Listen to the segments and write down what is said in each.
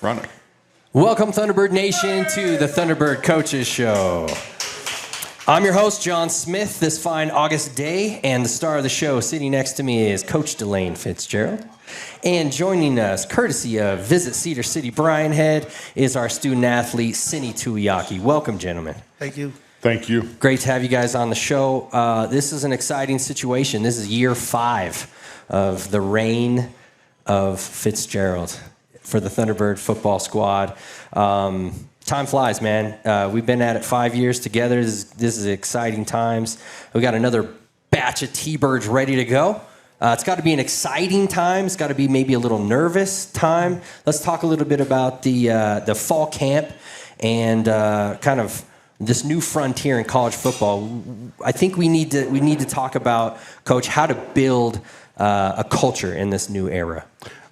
Run it. Welcome, Thunderbird Nation, to the Thunderbird Coaches Show. I'm your host, Jon Smith, this fine August day, and the star of the show sitting next to me is Coach DeLane Fitzgerald. And joining us, courtesy of Visit Cedar City Bryan Head, is our student athlete, Seni Tuiaki. Welcome, gentlemen. Thank you. Thank you. Great to have you guys on the show. This is an exciting situation. This is year 5 of the reign of Fitzgerald for the Thunderbird football squad. Time flies, man. We've been at it 5 years together. This is exciting times. We got another batch of T-Birds ready to go. It's got to be an exciting time. It's got to be maybe a little nervous time. Let's talk a little bit about the fall camp and kind of this new frontier in college football. I think we need to talk about, Coach, how to build a culture in this new era.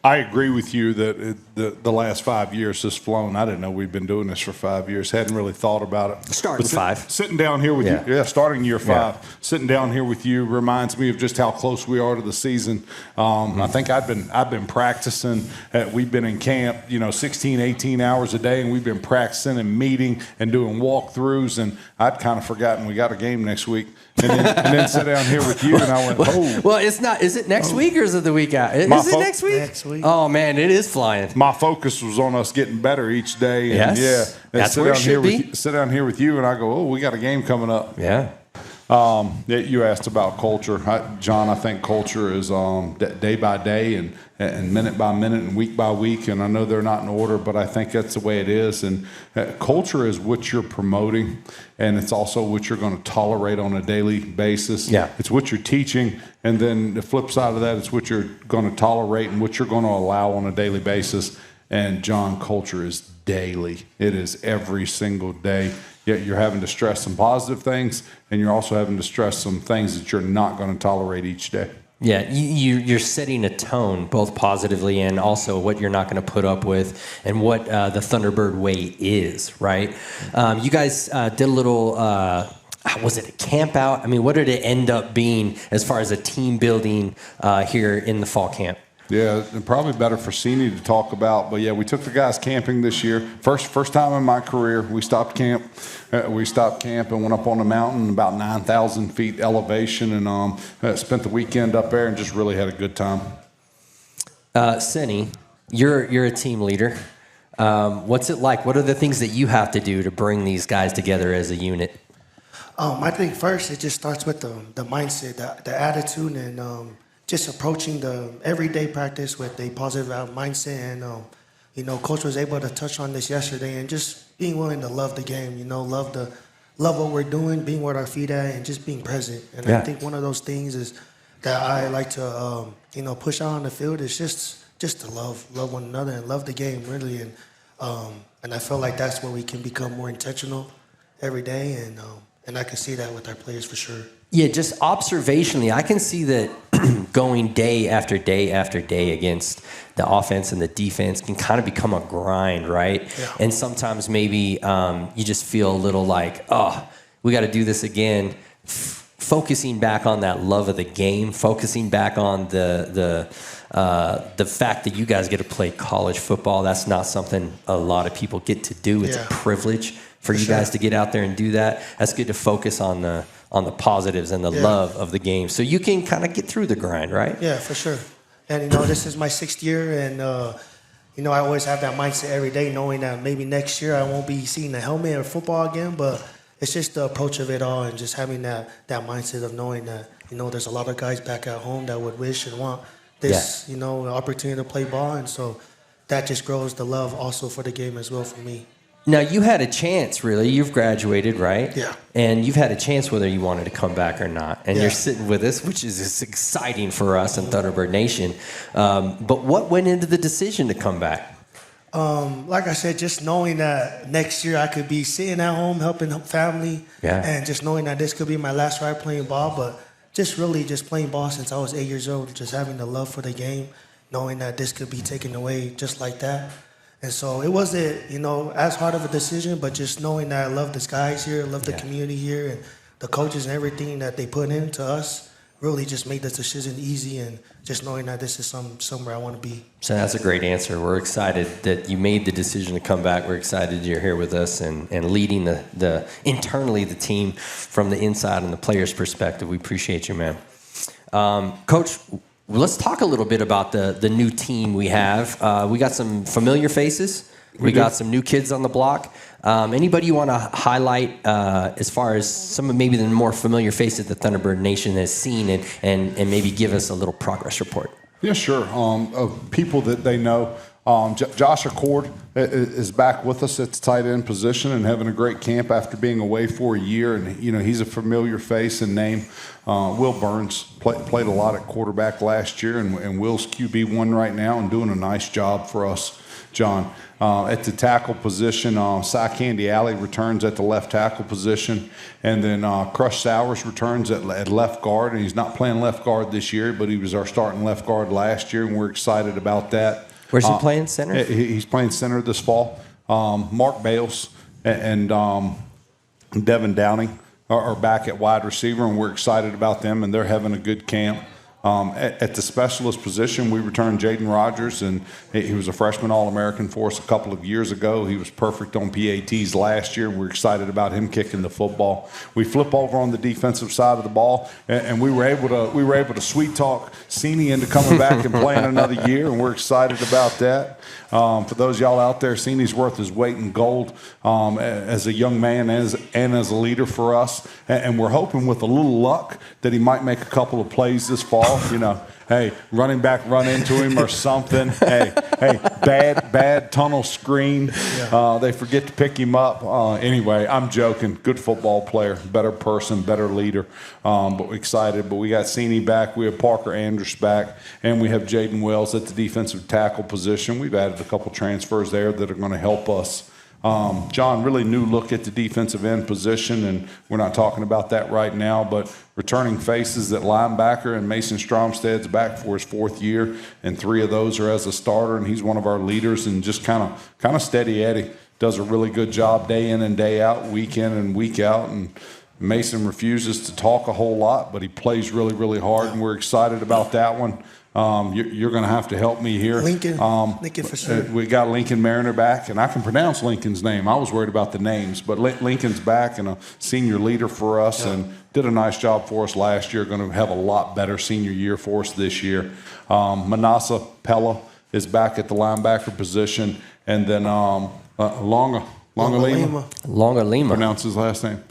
I agree with you that the last 5 years has flown. I didn't know we'd been doing this for 5 years. Hadn't really thought about it. Starting 5. Sitting down here with you. Yeah, starting year 5. Yeah. Sitting down here with you reminds me of just how close we are to the season. I think I've been practicing. We've been in camp, 16, 18 hours a day, and we've been practicing and meeting and doing walkthroughs. And I'd kind of forgotten we got a game next week. And then sit down here with you, and I went, oh. Well, it's not. Is it next week or is it the week out? Is it next week? Next week. Oh, man, it is flying. My focus was on us getting better each day. And yes. That's where it should be. Sit down here with you, and I go, oh, we got a game coming up. Yeah. You asked about culture. John, I think culture is day by day and minute by minute and week by week. And I know they're not in order, but I think that's the way it is. And culture is what you're promoting, and it's also what you're going to tolerate on a daily basis. Yeah. It's what you're teaching, and then the flip side of that is what you're going to tolerate and what you're going to allow on a daily basis. And John, culture is daily. It is every single day. Yet you're having to stress some positive things, and you're also having to stress some things that you're not going to tolerate each day. Yeah, you're setting a tone, both positively and also what you're not going to put up with and what the Thunderbird way is, right? You guys did a little, was it a camp out? I mean, what did it end up being as far as a team building here in the fall camp? Yeah, probably better for Seni to talk about. But, yeah, we took the guys camping this year. First time in my career, we stopped camp. We stopped camp and went up on the mountain, about 9,000 feet elevation, and spent the weekend up there and just really had a good time. Seni, you're a team leader. What's it like? What are the things that you have to do to bring these guys together as a unit? I think first it just starts with the mindset, the attitude, and just approaching the everyday practice with a positive mindset. And Coach was able to touch on this yesterday, and just being willing to love the game. Love what we're doing, being with our feet at, and just being present. And yeah. I think one of those things is that I like to push out on the field is just to love one another and love the game really. And I feel like that's where we can become more intentional every day, and I can see that with our players for sure. Yeah, just observationally, I can see that going day after day after day against the offense and the defense can kind of become a grind, right? Yeah. And sometimes maybe you just feel a little like, oh, we got to do this again. Focusing back on that love of the game, focusing back on the fact that you guys get to play college football. That's not something a lot of people get to do. It's a privilege for you guys to get out there and do that. That's good to focus on the positives and the love of the game, so you can kind of get through the grind, right? Yeah, for sure. And this is my 6th year, and I always have that mindset every day, knowing that maybe next year I won't be seeing the helmet or football again, but it's just the approach of it all, and just having that mindset of knowing that there's a lot of guys back at home that would wish and want this opportunity to play ball, and so that just grows the love also for the game as well for me. Now, you had a chance, really. You've graduated, right? Yeah. And you've had a chance whether you wanted to come back or not. And you're sitting with us, which is exciting for us in Thunderbird Nation. But what went into the decision to come back? Like I said, just knowing that next year I could be sitting at home helping family. Yeah. And just knowing that this could be my last ride playing ball. But just playing ball since I was 8 years old, just having the love for the game, knowing that this could be taken away just like that. And so it wasn't, as hard of a decision, but just knowing that I love the guys here, I love the community here, and the coaches and everything that they put into us. really just made the decision easy, and just knowing that this is somewhere I want to be. So that's a great answer. We're excited that you made the decision to come back. We're excited you're here with us and leading the internally the team from the inside and the players' perspective. We appreciate you, man. Coach, let's talk a little bit about the new team we have. We got some familiar faces. We got some new kids on the block. Anybody you want to highlight as far as some of maybe the more familiar faces the Thunderbird Nation has seen and maybe give us a little progress report? Yeah, sure. Of people that they know, Josh Accord is back with us at the tight end position and having a great camp after being away for a year. And, he's a familiar face and name. Will Burns played a lot at quarterback last year, and Will's QB1 right now and doing a nice job for us, John. At the tackle position, Cy Candy Alley returns at the left tackle position, and then Crush Sowers returns at left guard, and he's not playing left guard this year, but he was our starting left guard last year, and we're excited about that. Where's he playing, center? He's playing center this fall. Mark Bales and Devin Downing are back at wide receiver, and we're excited about them, and they're having a good camp. At the specialist position, we returned Jaden Rogers, and he was a freshman All-American for us a couple of years ago. He was perfect on PATs last year. We're excited about him kicking the football. We flip over on the defensive side of the ball, and we were able to sweet talk Seni into coming back and playing another year, and we're excited about that. For those y'all out there, Seni's worth his weight in gold as a young man and as a leader for us, and we're hoping with a little luck that he might make a couple of plays this fall. Hey, running back run into him or something. Hey, bad tunnel screen. Yeah. They forget to pick him up. Anyway, I'm joking. Good football player, better person, better leader. But we're excited. But we got Seni back. We have Parker Andrews back, and we have Jaden Wells at the defensive tackle position. We've added a couple transfers there that are going to help us. John, really new look at the defensive end position, and we're not talking about that right now, but returning faces at linebacker, and Mason Stromsted's back for his 4th year, and 3 of those are as a starter, and he's one of our leaders and just kind of steady Eddie. Does a really good job day in and day out, week in and week out, and Mason refuses to talk a whole lot, but he plays really, really hard, and we're excited about that one. You're going to have to help me here. Lincoln for sure. We got Lincoln Mariner back, and I can pronounce Lincoln's name. I was worried about the names, but Lincoln's back and a senior leader for us, and did a nice job for us last year. Going to have a lot better senior year for us this year. Manasa Pella is back at the linebacker position, and then Longa Lima. Pronounce his last name.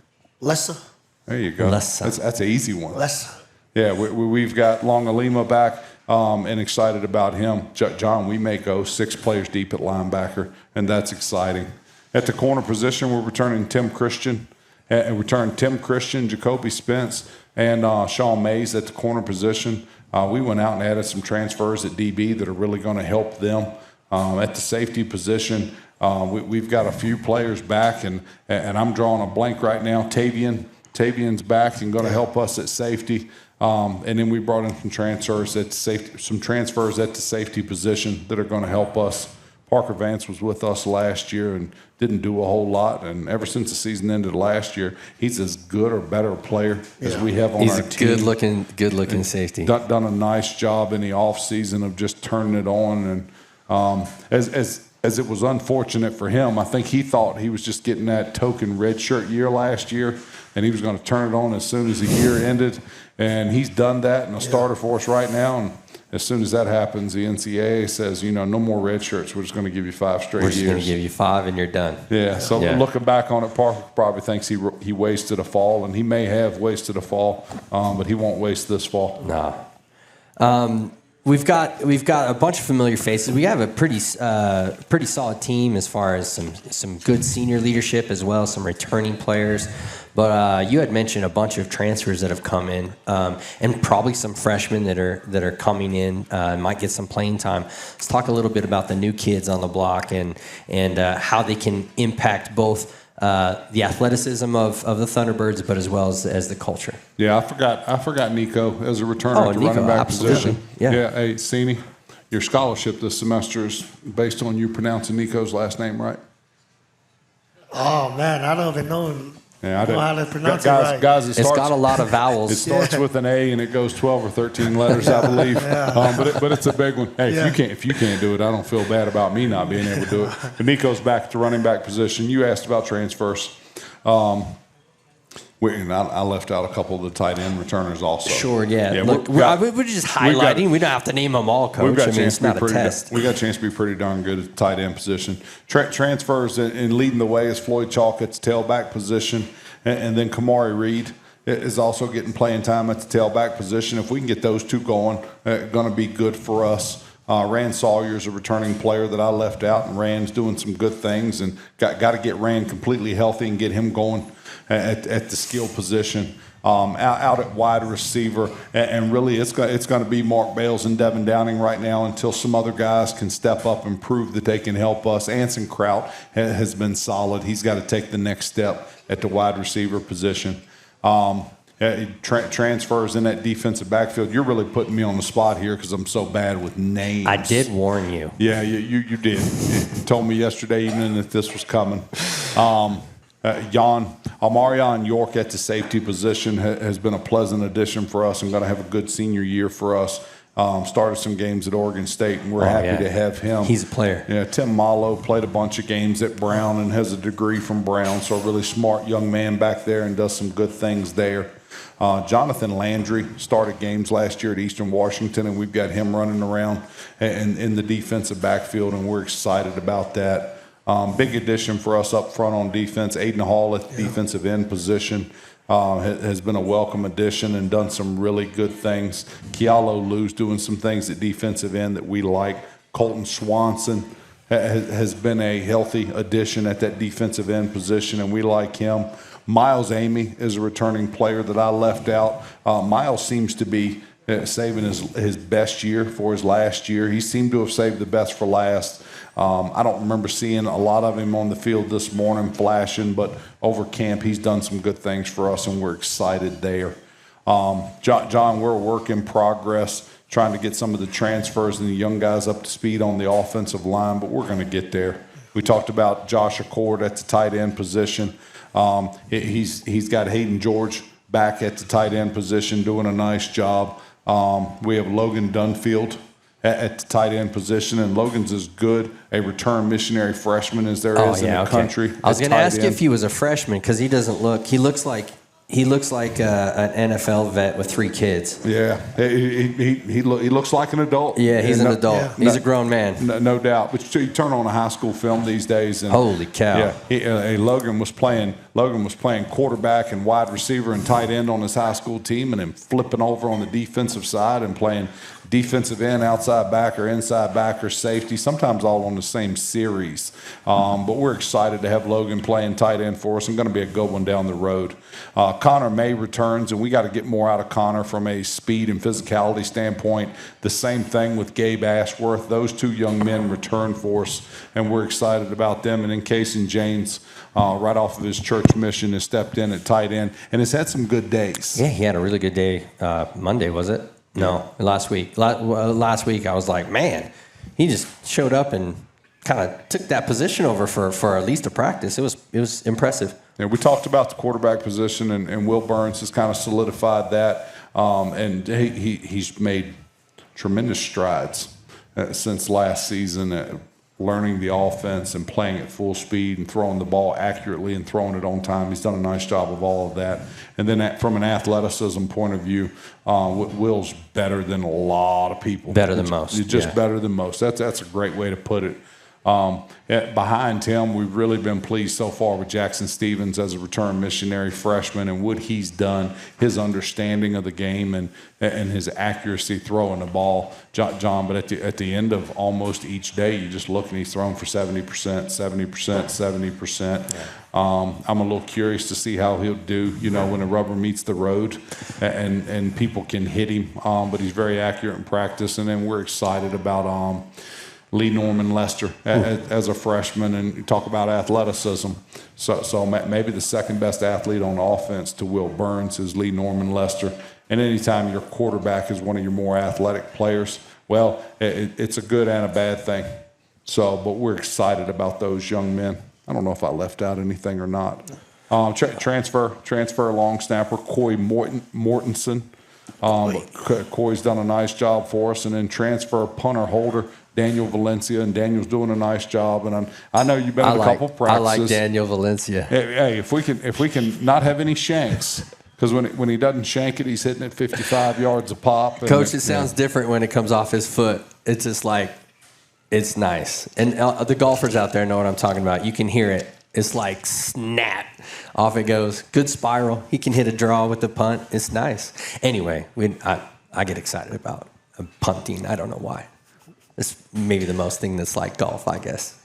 Lessa. There you go. Lessa. That's an easy one. Lessa. Yeah, we've got Longa Lima back. And excited about him. John, we may go 6 players deep at linebacker, and that's exciting. At the corner position, we're returning Tim Christian, Jacoby Spence, and Sean Mays at the corner position. We went out and added some transfers at DB that are really going to help them. At the safety position, we've got a few players back, and I'm drawing a blank right now. Tavian's back and going to help us at safety. And then we brought in some transfers at the safety position that are going to help us. Parker Vance was with us last year and didn't do a whole lot. And ever since the season ended last year, he's as good or better a player as we have on our team. He's a good-looking safety. Done a nice job in the offseason of just turning it on. And as it was unfortunate for him, I think he thought he was just getting that token redshirt year last year, and he was going to turn it on as soon as the year ended. And he's done that and a starter for us right now. And as soon as that happens, the NCAA says, no more red shirts. We're just going to give you 5 straight years. We're just going to give you 5 and you're done. Yeah, so looking back on it, Parker probably thinks he wasted a fall, and he may have wasted a fall, but he won't waste this fall. No. We've got a bunch of familiar faces. We have a pretty solid team as far as some good senior leadership as well as some returning players. But you had mentioned a bunch of transfers that have come in, and probably some freshmen that are coming in might get some playing time. Let's talk a little bit about the new kids on the block and how they can impact both the athleticism of the Thunderbirds, but as well as the culture. Yeah, I forgot Nico as a returner at the running back position. Yeah. Hey, Seni, your scholarship this semester is based on you pronouncing Nico's last name right. Oh man, I don't even know him. Yeah, I know how to pronounce it guys, right. Guys, It's got a lot of vowels. It starts with an A and it goes 12 or 13 letters, I believe. But it's a big one. Hey, if you can't do it, I don't feel bad about me not being able to do it. But Nico's back at the running back position. You asked about transfers. And I left out a couple of the tight end returners also. Sure, yeah. Look, we're just highlighting. We don't have to name them all, Coach. I mean, it's not a test. We got a chance to be pretty darn good at the tight end position. Transfers and leading the way is Floyd Chalk at the tailback position. And then Kamari Reed is also getting playing time at the tailback position. If we can get those two going, going to be good for us. Rand Sawyer's a returning player that I left out, and Rand's doing some good things. And got to get Rand completely healthy and get him going at the skill position. Out at wide receiver, and really it's going to be Mark Bales and Devin Downing right now until some other guys can step up and prove that they can help us. Anson Kraut has been solid. He's got to take the next step at the wide receiver position. Transfers in that defensive backfield. You're really putting me on the spot here because I'm so bad with names. I did warn you. Yeah, you did. You told me yesterday evening that this was coming. Amarion York at the safety position has been a pleasant addition for us and going to have a good senior year for us. Started some games at Oregon State, and we're happy to have him. He's a player. Yeah, Tim Malo played a bunch of games at Brown and has a degree from Brown, so a really smart young man back there and does some good things there. Jonathan Landry started games last year at Eastern Washington, and we've got him running around in the defensive backfield, and we're excited about that. Big addition for us up front on defense. Aiden Hall at the defensive end position has been a welcome addition and done some really good things. Kealo Lou's doing some things at defensive end that we like. Colton Swanson has been a healthy addition at that defensive end position, and we like him. Miles Amy is a returning player that I left out. Miles seems to be saving his best year for his last year. He seemed to have saved the best for last. I don't remember seeing a lot of him on the field this morning flashing, but over camp he's done some good things for us, and we're excited there. John, we're a work in progress trying to get some of the transfers and the young guys up to speed on the offensive line, but we're going to get there. We talked about Josh Accord at the tight end position. He's got Hayden George back at the tight end position doing a nice job. We have Logan Dunfield at the tight end position, and Logan's as good a return missionary freshman as there is in the country. I was going to ask you if he was a freshman because he looks like an NFL vet with 3 kids. Yeah, he looks like an adult. Yeah, he's an adult. Yeah. He's a grown man. No doubt. But you turn on a high school film these days, and holy cow! Yeah, Logan was playing quarterback and wide receiver and tight end on his high school team, and then flipping over on the defensive side and playing defensive end, outside backer, inside backer, safety, sometimes all on the same series. But we're excited to have Logan playing tight end for us and going to be a good one down the road. Connor May returns, and we got to get more out of Connor from a speed and physicality standpoint. The same thing with Gabe Ashworth. Those 2 young men return for us, and we're excited about them. And then Casey James, right off of his church mission, has stepped in at tight end and has had some good days. Yeah, he had a really good day. Monday, was it? No, last week. Last week I was like, man, he just showed up and kind of took that position over for at least a practice. It was impressive. Yeah, we talked about the quarterback position, and Will Burns has kind of solidified that, and he's made tremendous strides since last season, learning the offense and playing at full speed and throwing the ball accurately and throwing it on time. He's done a nice job of all of that. And then from an athleticism point of view, Will's better than a lot of people. Better than most. He's just better than most. That's a great way to put it. Behind him, we've really been pleased so far with Jackson Stevens as a return missionary freshman and what he's done, his understanding of the game and his accuracy throwing the ball. John, but at the end of almost each day, you just look and he's thrown for 70%, 70%, 70%. Yeah. I'm a little curious to see how he'll do, when the rubber meets the road and people can hit him. But he's very accurate in practice. And then we're excited about Lee Norman Lester as a freshman, and you talk about athleticism. So maybe the second best athlete on offense to Will Burns is Lee Norman Lester. And anytime your quarterback is one of your more athletic players, well, it's a good and a bad thing. But we're excited about those young men. I don't know if I left out anything or not. Transfer long snapper Coy Mortensen. Coy's done a nice job for us, and then transfer punter holder Daniel Valencia, and Daniel's doing a nice job. And I know you've been at a couple practices. I like Daniel Valencia. Hey, if we can not have any shanks, because when he doesn't shank it, he's hitting it 55 yards a pop. Coach, it sounds different when it comes off his foot. It's just like, it's nice. And the golfers out there know what I'm talking about. You can hear it. It's like snap. Off it goes. Good spiral. He can hit a draw with the punt. It's nice. Anyway, I get excited about punting. I don't know why. It's maybe the most thing that's like golf, I guess.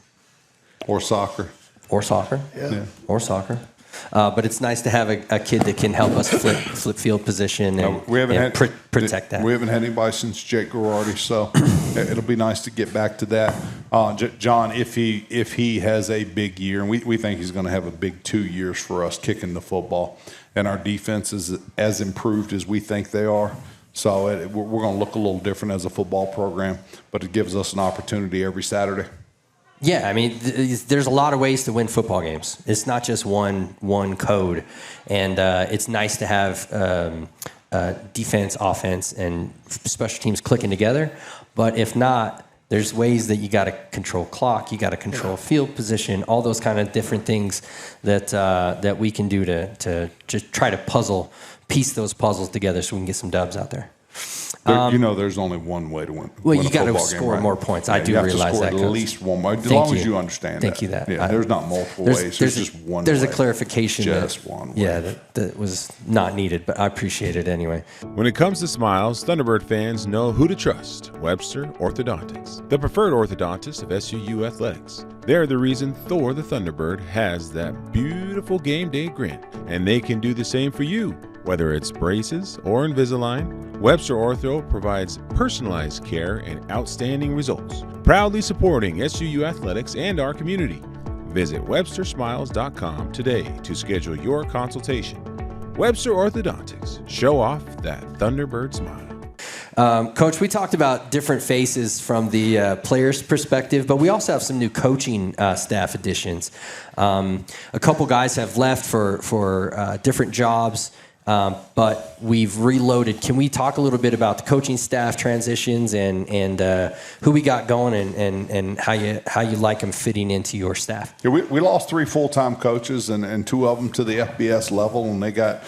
Or soccer. Yeah. Or soccer. But it's nice to have a kid that can help us flip field position and protect that. We haven't had anybody since Jake Girardi, so it'll be nice to get back to that. John, if he has a big year, and we think he's going to have a big 2 years for us kicking the football, and our defense is as improved as we think they are. So we're going to look a little different as a football program, but it gives us an opportunity every Saturday. Yeah, I mean, there's a lot of ways to win football games. It's not just one code, and it's nice to have defense, offense, and special teams clicking together. But if not, there's ways that you got to control clock, you got to control field position, all those kind of different things that we can do to just try to piece those puzzles together so we can get some dubs out there. There's only one way to win. Well, win you got to game, score right? more points. Yeah, I do you have realize to score that. At least one more. As Thank long you. as you understand Thank you that. Yeah, there's not multiple ways. There's just one There's way. a clarification. Just one way. Yeah, that was not needed, but I appreciate it anyway. When it comes to smiles, Thunderbird fans know who to trust: Webster Orthodontics, the preferred orthodontist of SUU Athletics. They're the reason Thor the Thunderbird has that beautiful game day grin, and they can do the same for you. Whether it's braces or Invisalign, Webster Ortho provides personalized care and outstanding results, proudly supporting SUU Athletics and our community. Visit webstersmiles.com today to schedule your consultation. Webster Orthodontics, show off that Thunderbird smile. Coach, we talked about different faces from the players' perspective, but we also have some new coaching staff additions. A couple guys have left for different jobs. But we've reloaded. Can we talk a little bit about the coaching staff transitions and who we got going and how you like them fitting into your staff? Yeah, we lost 3 full-time coaches and 2 of them to the FBS level, and they got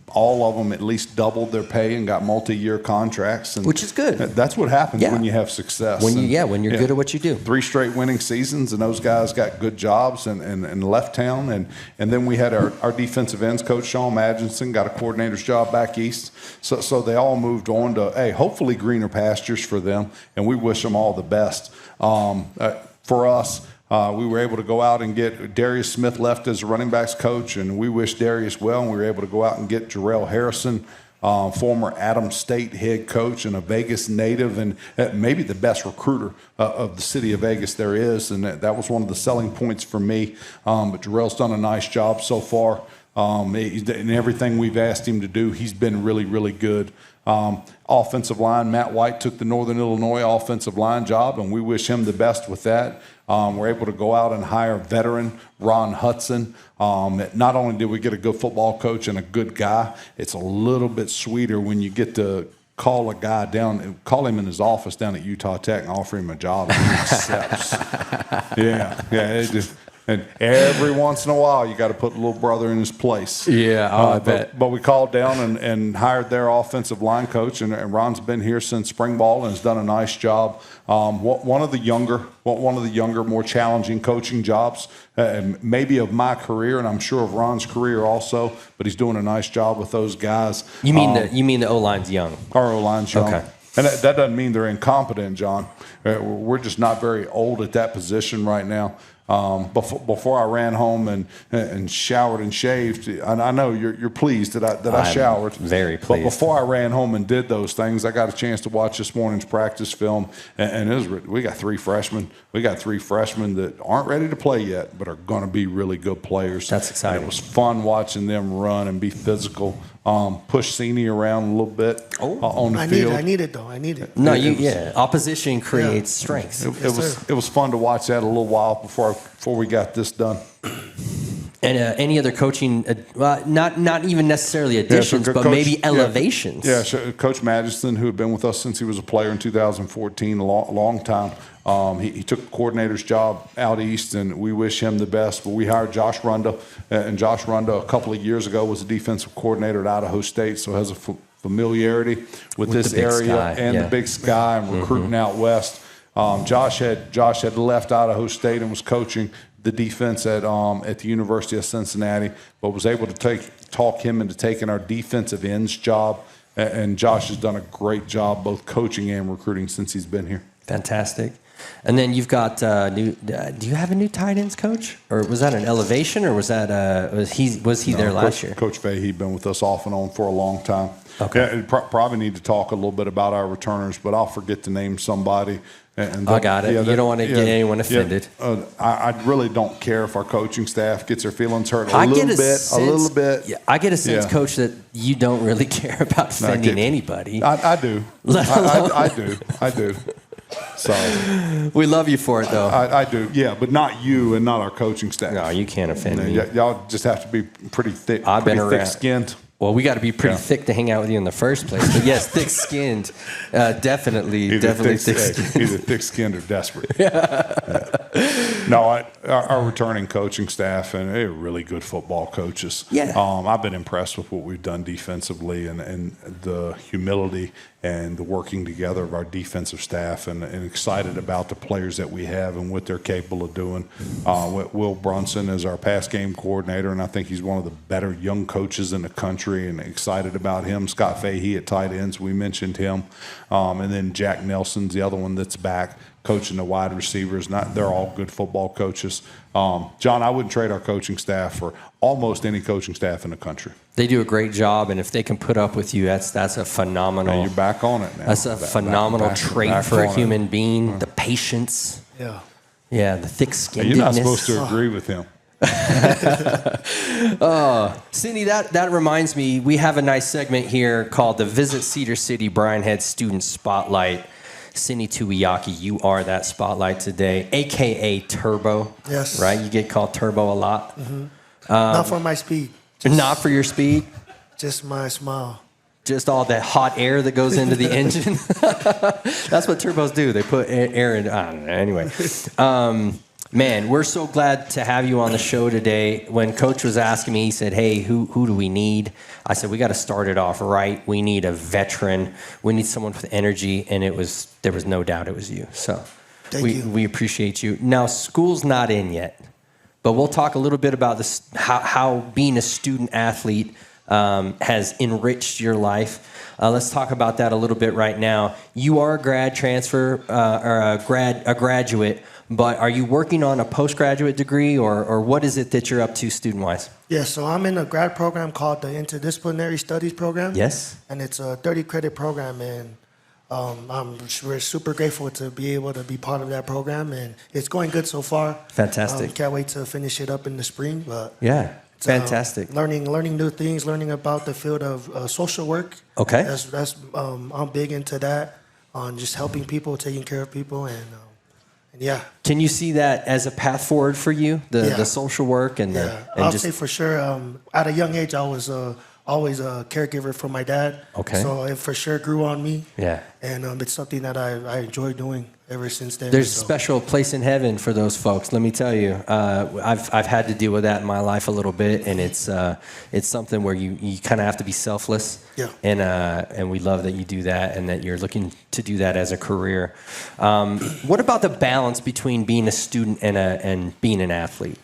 all of them at least doubled their pay and got multi-year contracts. And which is good. That's what happens when you have success. When you're good at what you do. 3 straight winning seasons, and those guys got good jobs and left town. And then we had our defensive ends coach, Sean Madgenson, got a coordinator's job back east. So they all moved on to, hopefully greener pastures for them, and we wish them all the best. For us, we were able to go out and get Darius Smith left as a running backs coach, and we wish Darius well, and we were able to go out and get Jarrell Harrison, former Adams State head coach and a Vegas native, and maybe the best recruiter of the city of Vegas there is, and that was one of the selling points for me. But Jarrell's done a nice job so far. In everything we've asked him to do, he's been really, really good. Offensive line, Matt White took the Northern Illinois offensive line job, and we wish him the best with that. We're able to go out and hire veteran Ron Hudson. Not only did we get a good football coach and a good guy, it's a little bit sweeter when you get to call a guy down, call him in his office down at Utah Tech and offer him a job, and he accepts. It just. And every once in a while, you got to put a little brother in his place. Yeah, I bet. But we called down and hired their offensive line coach, and Ron's been here since spring ball and has done a nice job. One of the younger, more challenging coaching jobs, maybe of my career, and I'm sure of Ron's career also. But he's doing a nice job with those guys. You mean the O-line's young? Our O-line's young. Okay. And that doesn't mean they're incompetent, John. We're just not very old at that position right now. Before I ran home and showered and shaved, I know you're pleased that I showered. Very pleased. But before I ran home and did those things, I got a chance to watch this morning's practice film, and we got 3 freshmen. We got 3 freshmen that aren't ready to play yet, but are going to be really good players. That's exciting. And it was fun watching them run and be physical. Push Seni around a little bit on the field. I need it. No, opposition creates strengths. It was fun to watch that a little while before we got this done. And any other coaching, not even necessarily additions, but maybe elevations. Yeah, Coach Madison, who had been with us since he was a player in 2014, a long time. He took a coordinator's job out east, and we wish him the best. But we hired Josh Runda, and Josh Runda a couple of years ago was a defensive coordinator at Idaho State, so has a familiarity with this area the Big Sky and recruiting out west. Josh had left Idaho State and was coaching the defense at the University of Cincinnati, but was able to talk him into taking our defensive ends job. And Josh has done a great job both coaching and recruiting since he's been here. Fantastic. And then you've got do you have a new tight ends coach, or was that an elevation, or was that was he there last year? Coach Fahey's been with us off and on for a long time. Okay. Yeah, probably need to talk a little bit about our returners, but I'll forget to name somebody. And I got it. You don't want to get anyone offended. I really don't care if our coaching staff gets their feelings hurt a little bit. Yeah, I get a sense, Coach, that you don't really care about offending anybody. I do. I do. So we love you for it, though. I do, yeah, but not you and not our coaching staff. No, you can't offend me. Y'all just have to be pretty thick. I've been around. Thick-skinned. Well, we got to be pretty thick to hang out with you in the first place. But yes, thick-skinned, definitely thick-skinned. Either thick-skinned or desperate. No, our returning coaching staff, and they're really good football coaches. Yeah. I've been impressed with what we've done defensively and the humility and the working together of our defensive staff, and excited about the players that we have and what they're capable of doing. Will Brunson is our pass game coordinator, and I think he's one of the better young coaches in the country, and excited about him. Scott Fahey at tight ends, we mentioned him. And then Jack Nelson's the other one that's back, coaching the wide receivers. They're all good football coaches. John, I wouldn't trade our coaching staff for almost any coaching staff in the country. They do a great job, and if they can put up with you, that's a phenomenal. You're back on it now. That's a phenomenal trait for a human being. The patience. Yeah, the thick-skinnedness. You're not supposed to agree with him. Cindy, that reminds me, we have a nice segment here called the Visit Cedar City Brian Head Student Spotlight. Seni Tuiaki, you are that spotlight today, a.k.a. Turbo. Yes. Right? You get called Turbo a lot. Mm-hmm. Not for my speed. Not for your speed? Just my smile. Just all that hot air that goes into the engine? That's what turbos do. They put air in. I don't know. Anyway. Man, we're so glad to have you on the show today. When Coach was asking me, he said, hey, who do we need? I said, we got to start it off right. We need a veteran. We need someone with energy. And there was no doubt it was you. So we appreciate you. Now, school's not in yet, but we'll talk a little bit about this, how being a student athlete has enriched your life. Let's talk about that a little bit right now. You are a grad transfer or a graduate. But are you working on a postgraduate degree, or what is it that you're up to student-wise? Yeah, so I'm in a grad program called the Interdisciplinary Studies program. Yes. And it's a 30-credit program, and we're super grateful to be able to be part of that program, and it's going good so far. Fantastic. Can't wait to finish it up in the spring. But yeah, fantastic. Learning new things, learning about the field of social work. Okay. That's I'm big into that, on just helping people, taking care of people, and yeah. Can you see that as a path forward for you, the social work and I'll say for sure. At a young age, I was always a caregiver for my dad. Okay. So it for sure grew on me. Yeah. And it's something that I enjoy doing ever since then. There's a special place in heaven for those folks. Let me tell you, I've had to deal with that in my life a little bit, and it's something where you kind of have to be selfless. Yeah. And we love that you do that, and that you're looking to do that as a career. What about the balance between being a student and being an athlete?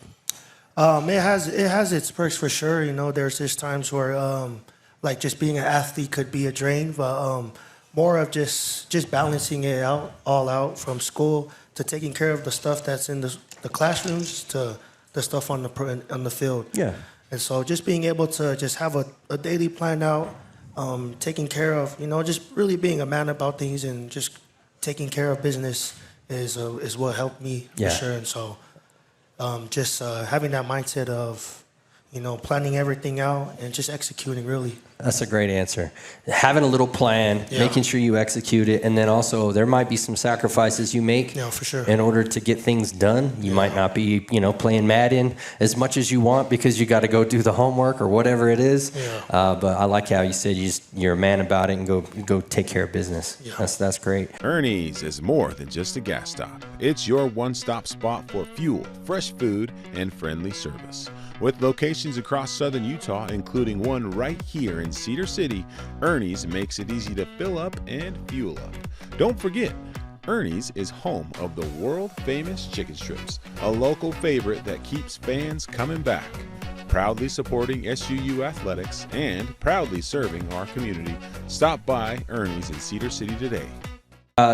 It has its perks for sure. You know, there's just times where like just being an athlete could be a drain, but more of just balancing it all out from school to taking care of the stuff that's in the classrooms to the stuff on the field. Yeah. And so just being able to just have a daily plan out, taking care of, just really being a man about things and just taking care of business is what helped me for sure. And so just having that mindset of, planning everything out and just executing really. That's a great answer. Having a little plan, making sure you execute it, and then also there might be some sacrifices you make for sure. in order to get things done. You might not be, playing Madden as much as you want because you got to go do the homework or whatever it is. But I like how you said you're a man about it and go take care of business. That's great. Ernie's is more than just a gas stop. It's your one-stop spot for fuel, fresh food, and friendly service. With locations across southern Utah, including one right here in Cedar City, Ernie's makes it easy to fill up and fuel up. Don't forget, Ernie's is home of the world-famous chicken strips, a local favorite that keeps fans coming back. Proudly supporting SUU athletics and proudly serving our community. Stop by Ernie's in Cedar City today.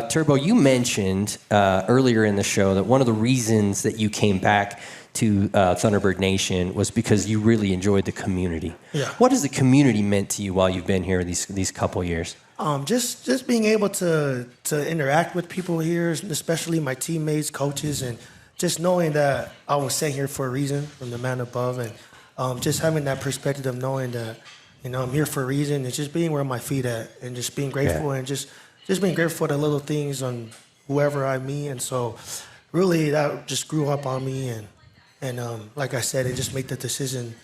Turbo, you mentioned earlier in the show that one of the reasons that you came back to Thunderbird Nation was because you really enjoyed the community. What has the community meant to you while you've been here these couple years? Just being able to interact with people here, especially my teammates, coaches, and just knowing that I was sent here for a reason from the man above, and just having that perspective of knowing that I'm here for a reason, and just being where my feet at, and just being grateful, and just being grateful for the little things on whoever I meet, and so really that just grew up on me, and like I said, it just made the decision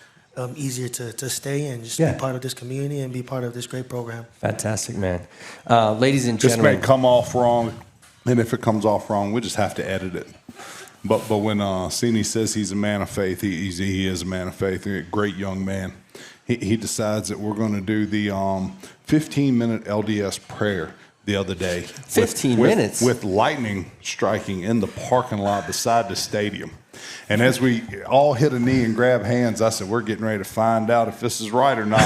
easier to stay and just be part of this community and be part of this great program. Fantastic, man. Ladies and This gentlemen. may come off wrong, and if it comes off wrong, we just have to edit it. But when Seni says he's a man of faith, he is a man of faith, a great young man. He decides that we're going to do the 15-minute LDS prayer the other day. 15 minutes? With lightning striking in the parking lot beside the stadium. And as we all hit a knee and grab hands, I said, we're getting ready to find out if this is right or not.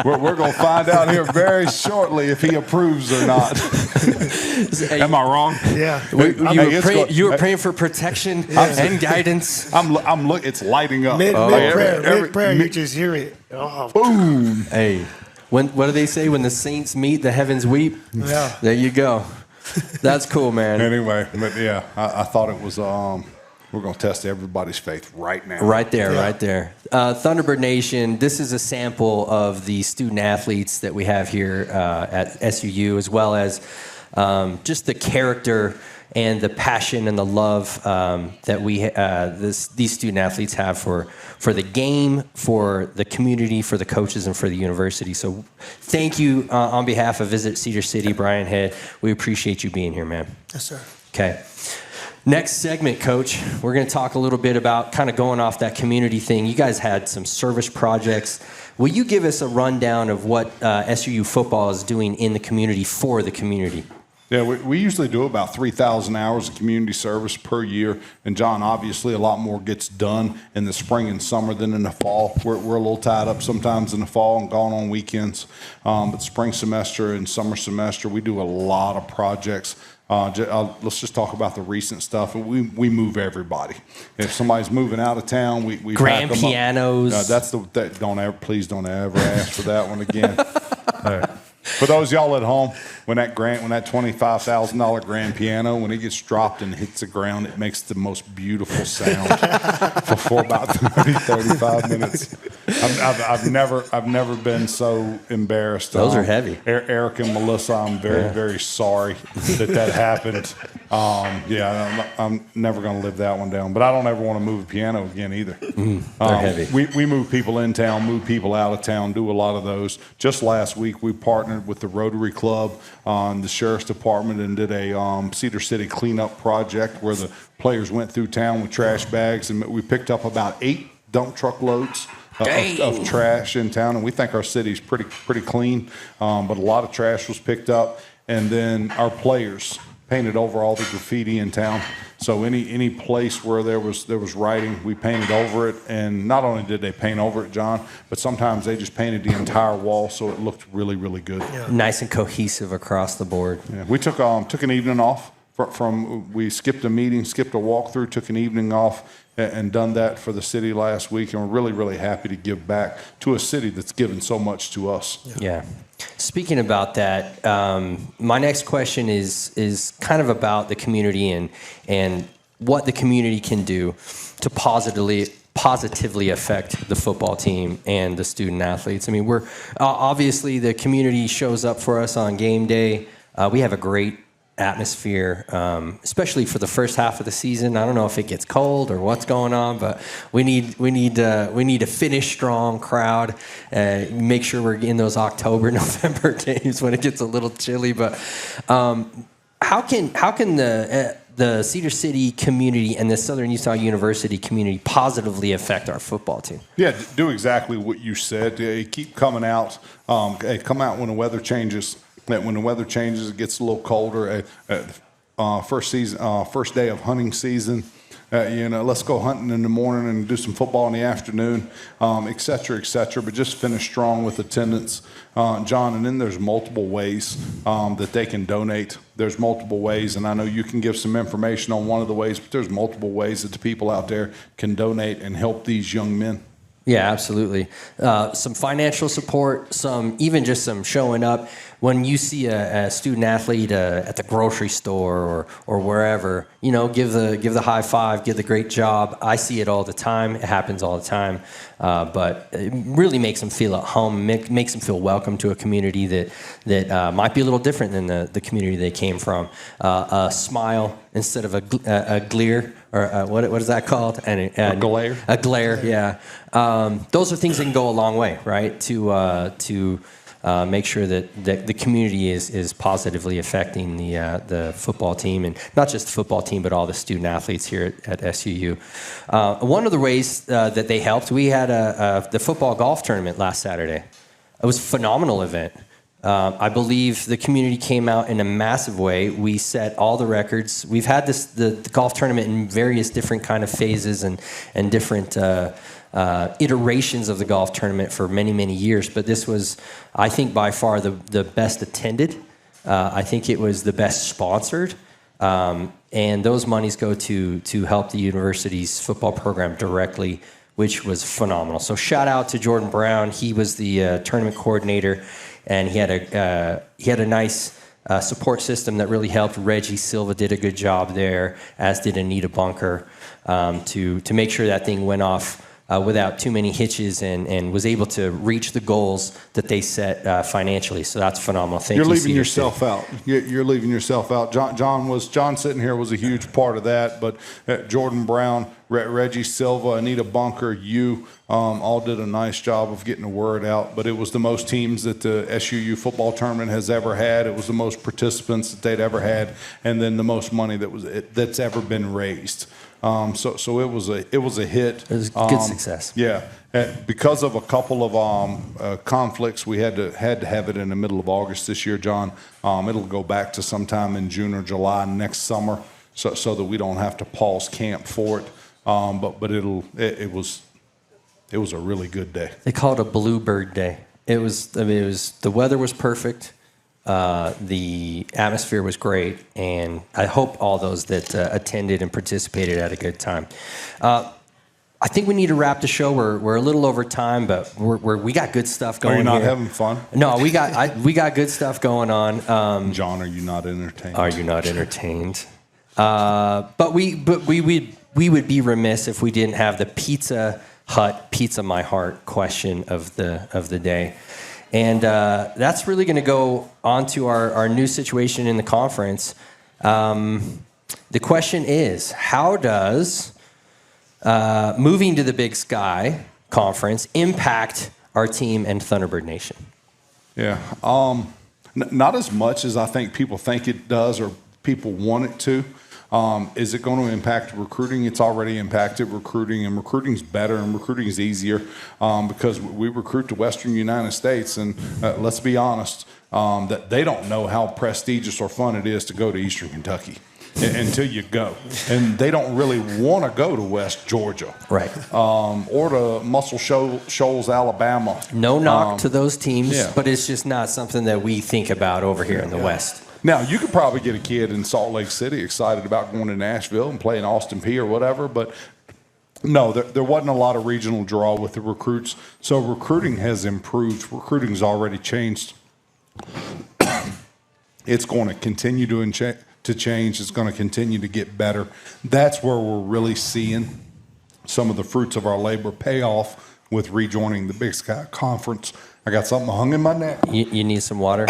we're going to find out here very shortly if he approves or not. Am I wrong? Yeah. You were praying for protection and guidance. I'm look. It's lighting up. Mid-prayer, you just hear it. Oh. Boom. Hey, what do they say? When the saints meet, the heavens weep. Yeah. There you go. That's cool, man. Anyway, but yeah, I thought it was. We're going to test everybody's faith right now. Right there. Thunderbird Nation, this is a sample of the student athletes that we have here at SUU, as well as just the character and the passion and the love that these student athletes have for the game, for the community, for the coaches, and for the university. So thank you on behalf of Visit Cedar City, Brian Head. We appreciate you being here, man. Yes, sir. Okay. Next segment, Coach, we're going to talk a little bit about kind of going off that community thing. You guys had some service projects. Will you give us a rundown of what SUU football is doing in the community for the community? Yeah, we usually do about 3,000 hours of community service per year. And, John, obviously a lot more gets done in the spring and summer than in the fall. We're a little tied up sometimes in the fall and gone on weekends. But spring semester and summer semester, we do a lot of projects. Let's just talk about the recent stuff. We move everybody. If somebody's moving out of town, we grand pack them pianos. Up. Please don't ever ask for that one again. All right. For those y'all at home, when that $25,000 grand piano, when it gets dropped and hits the ground, it makes the most beautiful sound for about 35 minutes. I've never been so embarrassed. Those are heavy. Eric and Melissa, I'm very sorry that happened. I'm never going to live that one down. But I don't ever want to move a piano again either. They're heavy. We move people in town, move people out of town, do a lot of those. Just last week, we partnered with the Rotary Club, the Sheriff's Department, and did a Cedar City cleanup project where the players went through town with trash bags, and we picked up about 8 dump truck loads of trash in town, and we think our city's pretty clean, but a lot of trash was picked up, and then our players painted over all the graffiti in town. So any place where there was writing, we painted over it, and not only did they paint over it, John, but sometimes they just painted the entire wall, so it looked really good. Yeah. Nice and cohesive across the board. Yeah. We took an evening off we skipped a meeting, skipped a walkthrough, took an evening off, and done that for the city last week, and we're really happy to give back to a city that's given so much to us. Yeah. Speaking about that, my next question is kind of about the community and what the community can do to positively affect the football team and the student athletes. I mean, we're obviously the community shows up for us on game day. We have a great atmosphere, especially for the first half of the season. I don't know if it gets cold or what's going on, but we need a finish strong crowd. Make sure we're in those October, November games when it gets a little chilly. But how can the Cedar City community and the Southern Utah University community positively affect our football team? Yeah, do exactly what you said. Keep coming out. Come out when the weather changes. When the weather changes, it gets a little colder. First day of hunting season. Let's go hunting in the morning and do some football in the afternoon, et cetera, et cetera. But just finish strong with attendance, John. And then there's multiple ways that they can donate. There's multiple ways, and I know you can give some information on one of the ways, but there's multiple ways that the people out there can donate and help these young men. Yeah, absolutely. Some financial support, even just some showing up. When you see a student athlete at the grocery store or wherever, give the high five, give the great job. I see it all the time. It happens all the time. But it really makes them feel at home, makes them feel welcome to a community that might be a little different than the community they came from. A smile instead of a glare, or what is that called? A glare. A glare, yeah. Those are things that can go a long way, right? To make sure that the community is positively affecting the football team, and not just the football team, but all the student athletes here at SUU. One of the ways that they helped, we had the football golf tournament last Saturday. It was a phenomenal event. I believe the community came out in a massive way. We set all the records. We've had the golf tournament in various different kind of phases and different iterations of the golf tournament for many, many years. But this was, I think, by far the best attended. I think it was the best sponsored. And those monies go to help the university's football program directly, which was phenomenal. So shout out to Jordan Brown. He was the tournament coordinator, and he had a nice support system that really helped. Reggie Silva did a good job there, as did Anita Bunker, to make sure that thing went off without too many hitches, and was able to reach the goals that they set financially. So that's phenomenal. Thank you. You're leaving yourself out. You're leaving yourself out. John sitting here was a huge part of that, but Jordan Brown, Reggie Silva, Anita Bunker, you all did a nice job of getting the word out. But it was the most teams that the SUU football tournament has ever had. It was the most participants that they'd ever had, and then the most money that's ever been raised. So it was a hit. It was a good success. Yeah, because of a couple of conflicts, we had to have it in the middle of August this year, John. It'll go back to sometime in June or July next summer, so that we don't have to pause camp for it. But it was a really good day. They call it a Bluebird Day. The weather was perfect. The atmosphere was great, and I hope all those that attended and participated had a good time. I think we need to wrap the show. We're a little over time, but we got good stuff going. Are you not here. having fun? No, we got good stuff going on. John, are you not entertained? Are you not entertained? But we would be remiss if we didn't have the Pizza Hut Pizza My Heart question of the day. And that's really going to go on to our new situation in the conference. The question is, how does moving to the Big Sky Conference impact our team and Thunderbird Nation? Yeah, not as much as I think people think it does or people want it to. Is it going to impact recruiting? It's already impacted recruiting, and recruiting's better and recruiting's easier because we recruit to Western United States, and let's be honest, that they don't know how prestigious or fun it is to go to Eastern Kentucky until you go, and they don't really want to go to West Georgia, right? Or to Muscle Shoals, Alabama. No knock to those teams, but it's just not something that we think about over here in the West. Now, you could probably get a kid in Salt Lake City excited about going to Nashville and playing Austin Peay or whatever, but no, there wasn't a lot of regional draw with the recruits. So recruiting has improved. Recruiting's already changed. It's going to continue to to change. It's going to continue to get better. That's where we're really seeing some of the fruits of our labor pay off with rejoining the Big Sky Conference. I got something hung in my neck. You need some water?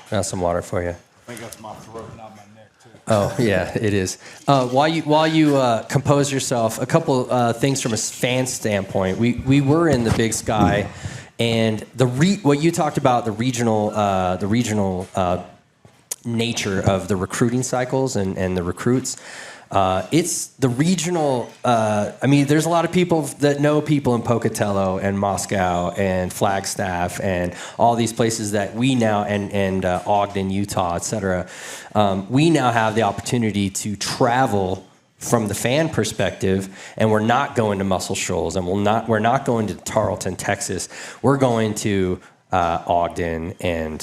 Got some water for you. I think that's my throat, not my neck, too. Oh, yeah, it is. While you compose yourself, a couple things from a fan standpoint. We were in the Big Sky, and what you talked about, the regional nature of the recruiting cycles and the recruits. It's the regional. There's a lot of people that know people in Pocatello and Moscow and Flagstaff and all these places that we now and Ogden, Utah, et cetera. We now have the opportunity to travel from the fan perspective, and we're not going to Muscle Shoals, and we're not going to Tarleton, Texas. We're going to Ogden and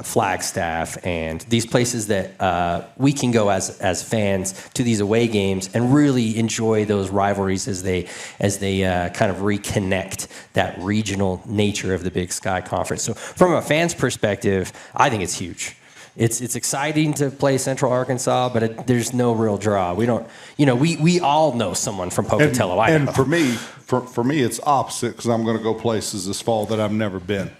Flagstaff and these places that we can go as fans to these away games and really enjoy those rivalries as they kind of reconnect that regional nature of the Big Sky Conference. So from a fan's perspective, I think it's huge. It's exciting to play Central Arkansas, but there's no real draw. We don't, we all know someone from Pocatello. And for me, it's opposite because I'm going to go places this fall that I've never been.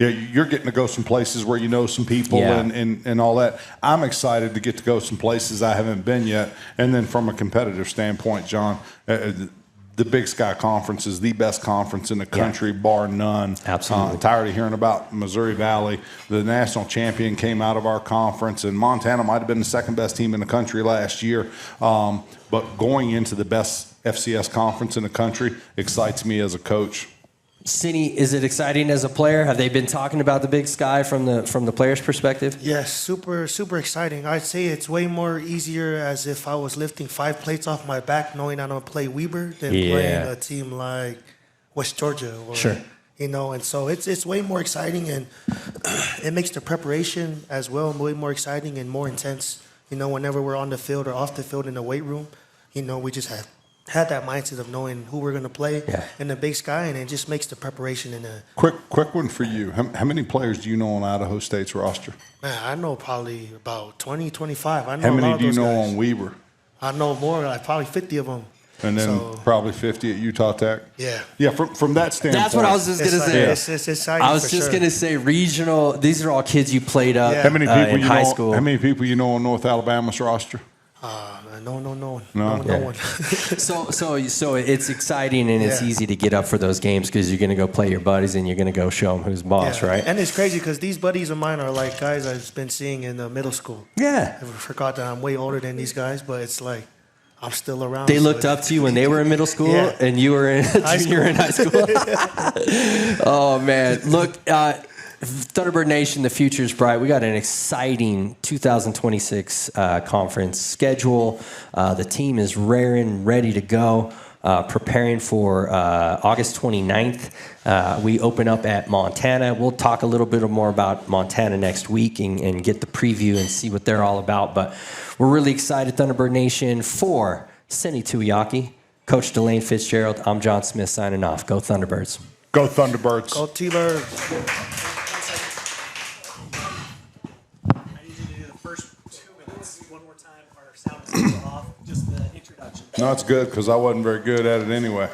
Yeah, you're getting to go some places where you know some people and all that. I'm excited to get to go some places I haven't been yet. And then from a competitive standpoint, John, the Big Sky Conference is the best conference in the country, bar none. Absolutely. Tired of hearing about Missouri Valley. The national champion came out of our conference, and Montana might have been the second best team in the country last year. But going into the best FCS conference in the country excites me as a coach. Seni, is it exciting as a player? Have they been talking about the Big Sky from the player's perspective? Yes, super, super exciting. I'd say it's way more easier as if I was lifting 5 plates off my back knowing I'm going to play Weber than playing a team like West Georgia. Sure. And so it's way more exciting, and it makes the preparation as well way more exciting and more intense. Whenever we're on the field or off the field in the weight room, we just had that mindset of knowing who we're going to play in the Big Sky, and it just makes the preparation in a quick one for you. How many players do you know on Idaho State's roster? Man, I know probably about 20, 25. I know how many a lot do you of those know guys. on Weber? I know more, like probably 50 of them. And then probably 50 at Utah Tech? Yeah. Yeah, from that standpoint. That's what I was just going to say. It's exciting. I was just going to say regional. These are all kids you played up How many people in high school. How many people you know on North Alabama's roster? No one. So it's exciting and it's easy to get up for those games because you're going to go play your buddies and you're going to go show them who's boss, right? And it's crazy because these buddies of mine are like guys I've been seeing in middle school. Yeah. I forgot that I'm way older than these guys, but it's like I'm still around. They looked up to you when they were in middle school and you were in junior in high school. Oh, man. Look, Thunderbird Nation, the future is bright. We got an exciting 2026 conference schedule. The team is raring, ready to go, preparing for August 29th. We open up at Montana. We'll talk a little bit more about Montana next week and get the preview and see what they're all about. But we're really excited, Thunderbird Nation, for Seni Tuiaki, Coach DeLane Fitzgerald. I'm Jon Smith signing off. Go Thunderbirds. Go Thunderbirds. Go T-Birds. One more time, our sound is off, just the introduction. No, it's good because I wasn't very good at it anyway.